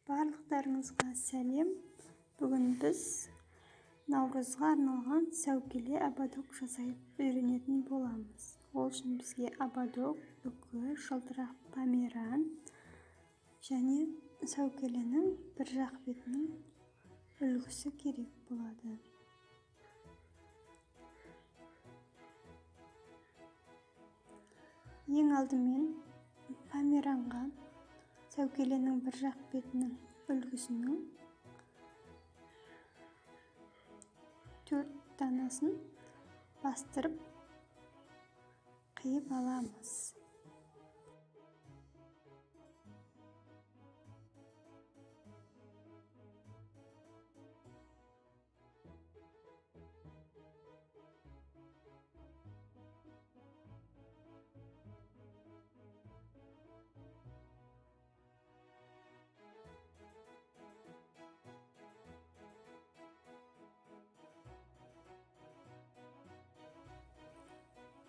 Барлықтарыңызға сәлем. Бүгін біз наурызға арналған сәукеле ободок жасап үйренетін боламыз. Ол үшін бізге ободок, үкі, жылтырақ померан және сәукеленің бір жақ бетінің үлгісі керек болады. Ең алдымен померанға сәукеленің бір жақ бетінің үлгісінің 4 данасын бастырып қиып аламыз.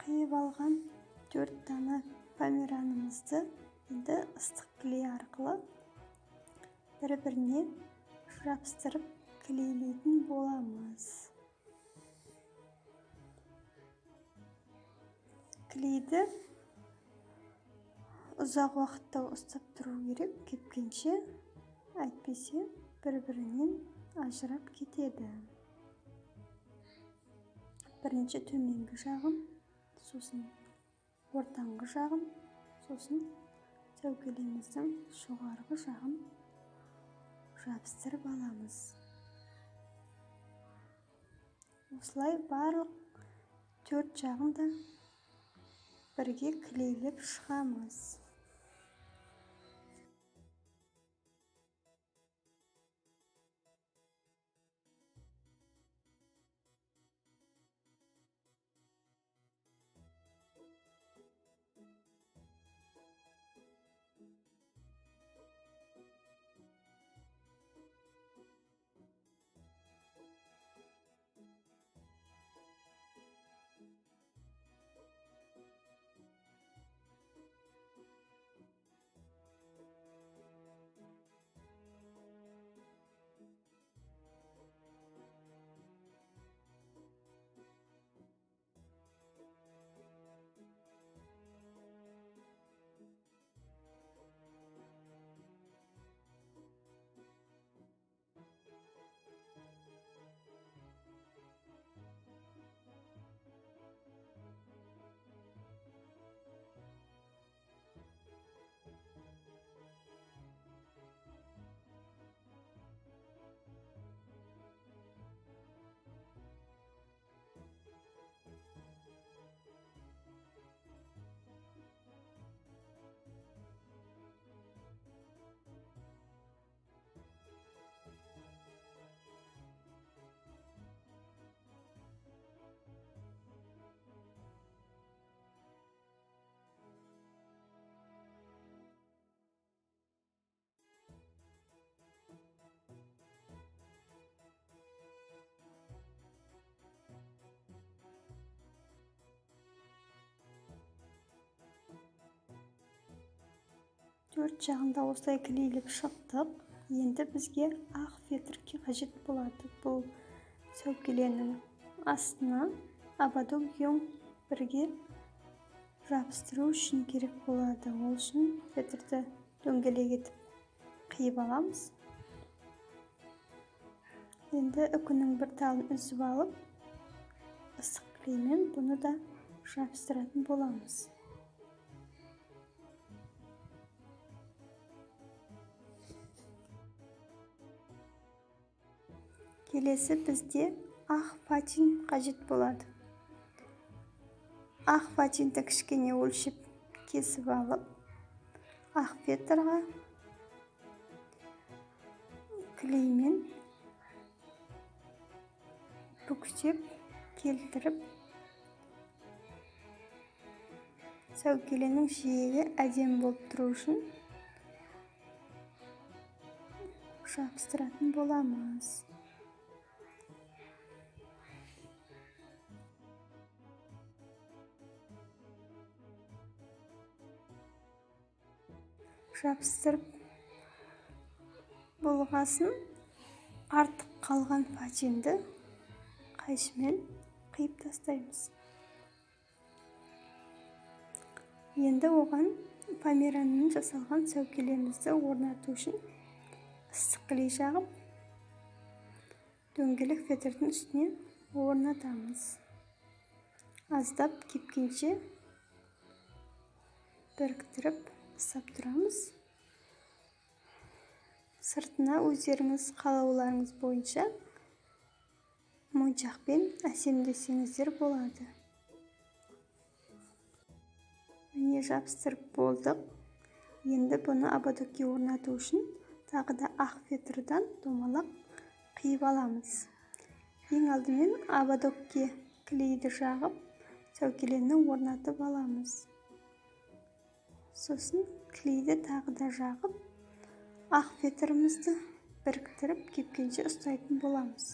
Қиып алған 4 дана померанымызды енді ыстық клей арқылы бір-біріне жабыстырып клейлейтін боламыз. Клейді ұзақ уақытта ұстап тұру керек, кепкенше, әйтпесе бір-бірінен ажырап кетеді. Бірінші төменгі жағын, сосын ортаңғы жағын, сосын сәукелеміздің жоғарғы жағын жабыстырып аламыз. Осылай барлық 4 жағын да бірге клейлеп шығамыз. Төрт жағында осылай клейлеп шықтық. Енді бізге ақ фетр қажет болады. Бұл сәукеленің астына ободок ең бірге жабыстыру үшін керек болады. Ол үшін фетрді дөңгелек етіп қиып аламыз. Енді үкінің бір талын үзіп алып, ыстық клеймен бұны да жабыстыратын боламыз. Келесі бізде ақ фатин қажет болады. Ақ фатинді кішкене өлшеп кесіп алып, ақ фетрға клеймен бүктеп келтіріп, сәукеленің жиегі әдемі болып тұру үшін жабыстыратын боламыз. жабыстырып болғасын артық қалған фатинді қайшымен қиып тастаймыз. Енді оған фоамираннан жасалған сәукелемізді орнату үшін ыстық клей жағып, дөңгелек фетрдің үстіне орнатамыз. Аздап кепкенше біріктіріп ұстап тұрамыз. Сыртына өздеріңіз қалауларыңыз бойынша моншақпен әсемдесеңіздер болады. Міне жабыстырып болдық. Енді бұны ободокке орнату үшін тағы да ақ фетрдан домалақ қиып аламыз. Ең алдымен ободокке клейді жағып, сәукелені орнатып аламыз. Сосын клейді тағы да жағып, ақ фетрімізді біріктіріп кепкенше ұстайтын боламыз.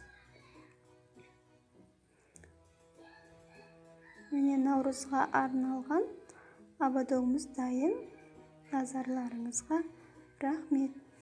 Міне Наурызға арналған ободогымыз дайын. Назарларыңызға рахмет.